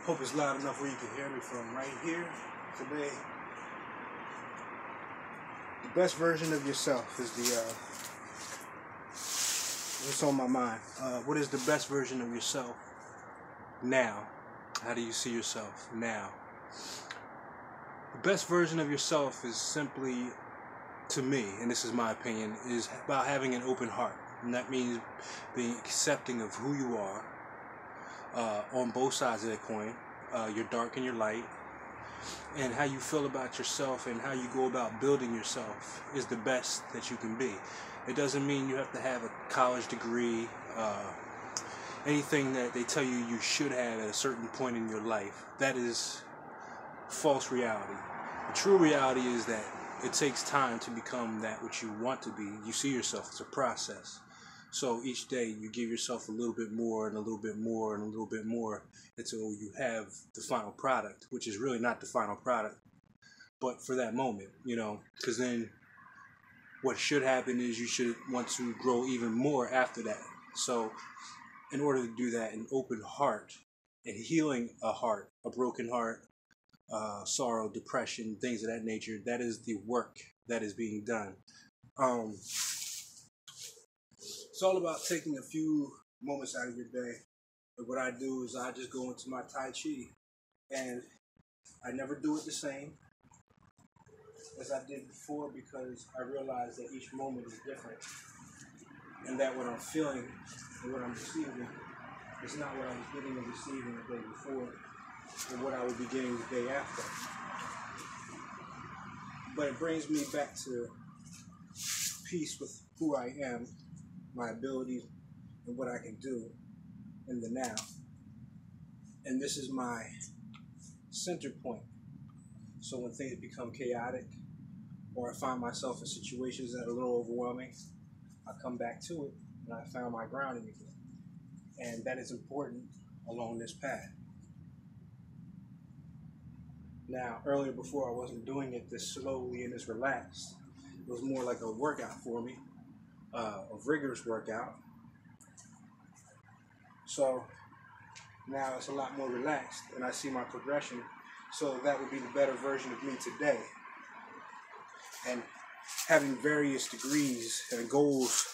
Hope it's loud enough where you can hear me from right here today. The best version of yourself is what's on my mind. What is the best version of yourself now? How do you see yourself now? The best version of yourself is simply, to me, and this is my opinion, is about having an open heart. And that means being accepting of who you are on both sides of that coin, your dark and your light, and how you feel about yourself and how you go about building yourself is the best that you can be. It doesn't mean you have to have a college degree, anything that they tell you you should have at a certain point in your life. That is false reality. The true reality is that it takes time to become that which you want to be. You see yourself as a process. So each day you give yourself a little bit more and a little bit more and a little bit more until you have the final product, which is really not the final product, but for that moment, because then what should happen is you should want to grow even more after that. So in order to do that, an open heart and healing a heart, a broken heart, sorrow, depression, things of that nature, that is the work that is being done. It's all about taking a few moments out of your day. And what I do is I just go into my Tai Chi, and I never do it the same as I did before because I realize that each moment is different, and that what I'm feeling and what I'm receiving is not what I was getting and receiving the day before, or what I would be getting the day after. But it brings me back to peace with who I am, my abilities, and what I can do in the now. And this is my center point. So when things become chaotic, or I find myself in situations that are a little overwhelming, I come back to it, and I found my grounding again. And that is important along this path. Now, earlier before I wasn't doing it this slowly and this relaxed. It was more like a workout for me, a rigorous workout. So now it's a lot more relaxed, and I see my progression. So that would be the better version of me today. And having various degrees and goals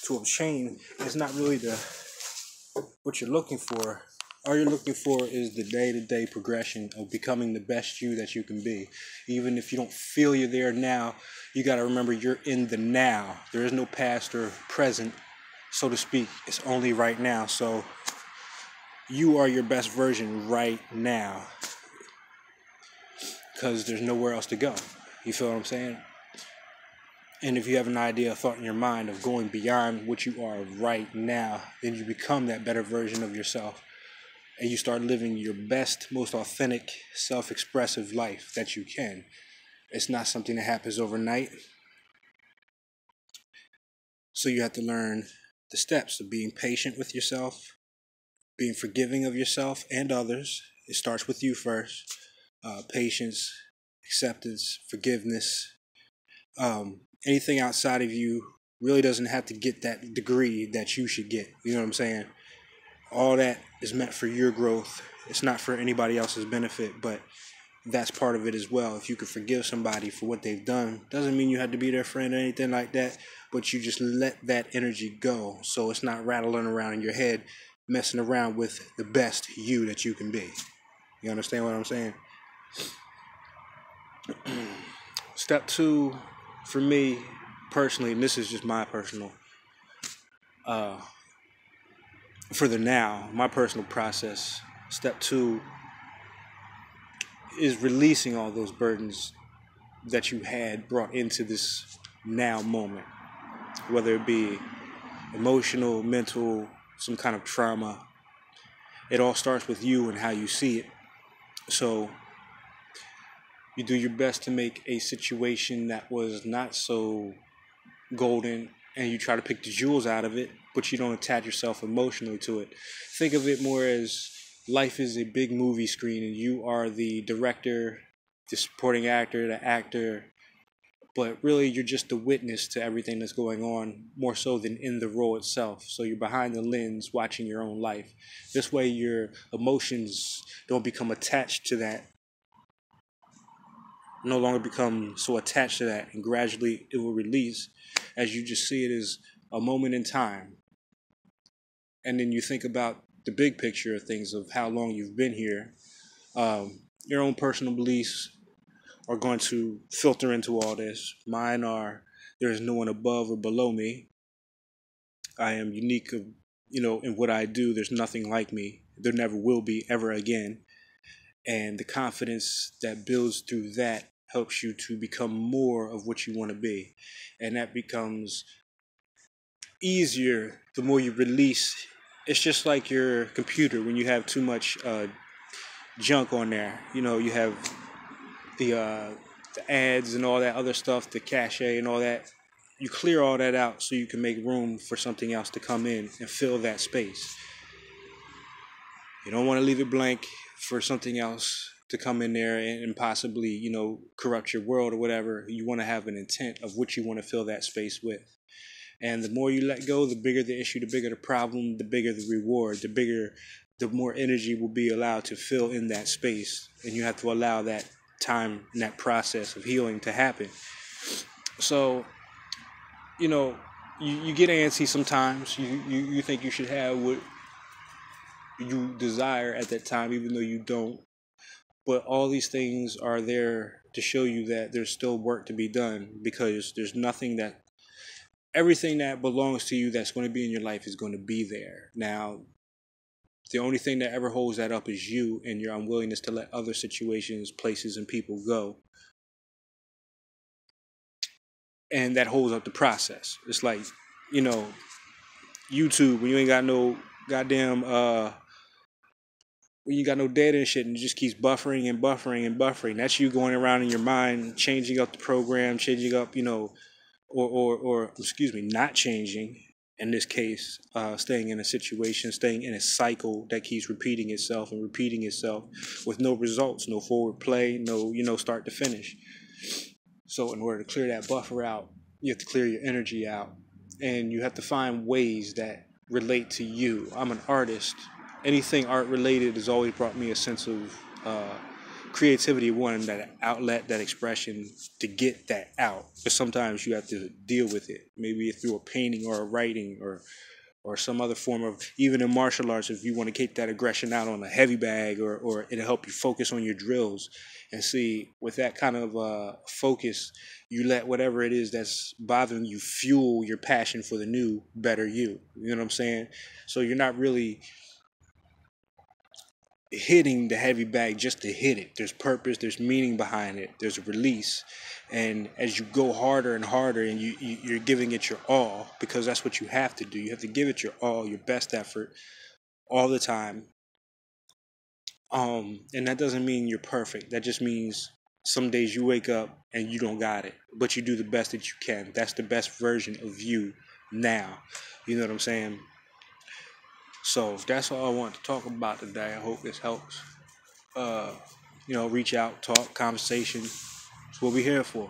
to obtain is not really what you're looking for. All you're looking for is the day-to-day progression of becoming the best you that you can be. Even if you don't feel you're there now, you got to remember you're in the now. There is no past or present, so to speak. It's only right now. So you are your best version right now because there's nowhere else to go. You feel what I'm saying? And if you have an idea, a thought in your mind of going beyond what you are right now, then you become that better version of yourself. And you start living your best, most authentic, self-expressive life that you can. It's not something that happens overnight. So you have to learn the steps of being patient with yourself, being forgiving of yourself and others. It starts with you first. Patience, acceptance, forgiveness. Anything outside of you really doesn't have to get that degree that you should get. You know what I'm saying? All that is meant for your growth. It's not for anybody else's benefit, but that's part of it as well. If you could forgive somebody for what they've done, doesn't mean you have to be their friend or anything like that, but you just let that energy go so it's not rattling around in your head, messing around with the best you that you can be. You understand what I'm saying? Step 2, for me personally, and this is just my personal, for the now, my personal process, step 2 is releasing all those burdens that you had brought into this now moment, whether it be emotional, mental, some kind of trauma. It all starts with you and how you see it. So you do your best to make a situation that was not so golden, and you try to pick the jewels out of it, but you don't attach yourself emotionally to it. Think of it more as life is a big movie screen, and you are the director, the supporting actor, the actor, but really you're just a witness to everything that's going on, more so than in the role itself. So you're behind the lens watching your own life. This way your emotions don't become attached to that, no longer become so attached to that, and gradually it will release as you just see it as a moment in time. And then you think about the big picture of things, of how long you've been here. Your own personal beliefs are going to filter into all this. Mine are, there is no one above or below me. I am unique, in what I do. There's nothing like me. There never will be ever again. And the confidence that builds through that helps you to become more of what you want to be. And that becomes easier the more you release. It's just like your computer when you have too much junk on there. You have the ads and all that other stuff, the cache and all that. You clear all that out so you can make room for something else to come in and fill that space. You don't want to leave it blank for something else to come in there and possibly, corrupt your world or whatever. You want to have an intent of what you want to fill that space with. And the more you let go, the bigger the issue, the bigger the problem, the bigger the reward, the more energy will be allowed to fill in that space. And you have to allow that time and that process of healing to happen. So, you get antsy sometimes. You think you should have what you desire at that time, even though you don't. But all these things are there to show you that there's still work to be done, because there's everything that belongs to you that's going to be in your life is going to be there. Now, the only thing that ever holds that up is you and your unwillingness to let other situations, places, and people go. And that holds up the process. It's like, YouTube, when you ain't got no goddamn when you got no data and shit, and it just keeps buffering and buffering and buffering. That's you going around in your mind, changing up the program, changing up, or excuse me, not changing. In this case, staying in a situation, staying in a cycle that keeps repeating itself and repeating itself with no results, no forward play, no, start to finish. So in order to clear that buffer out, you have to clear your energy out, and you have to find ways that relate to you. I'm an artist. Anything art related has always brought me a sense of creativity, one, that outlet, that expression, to get that out. But sometimes you have to deal with it, maybe through a painting or a writing or some other form of, even in martial arts, if you want to take that aggression out on a heavy bag, or it'll help you focus on your drills. And see, with that kind of focus, you let whatever it is that's bothering you fuel your passion for the new, better you. You know what I'm saying? So you're not really hitting the heavy bag just to hit it. There's purpose, there's meaning behind it, there's a release. And as you go harder and harder, and you're giving it your all, because that's what you have to do. You have to give it your all, your best effort, all the time. And that doesn't mean you're perfect. That just means some days you wake up and you don't got it, but you do the best that you can. That's the best version of you now. You know what I'm saying? So that's all I want to talk about today. I hope this helps. Reach out, talk, conversation. That's what we're here for.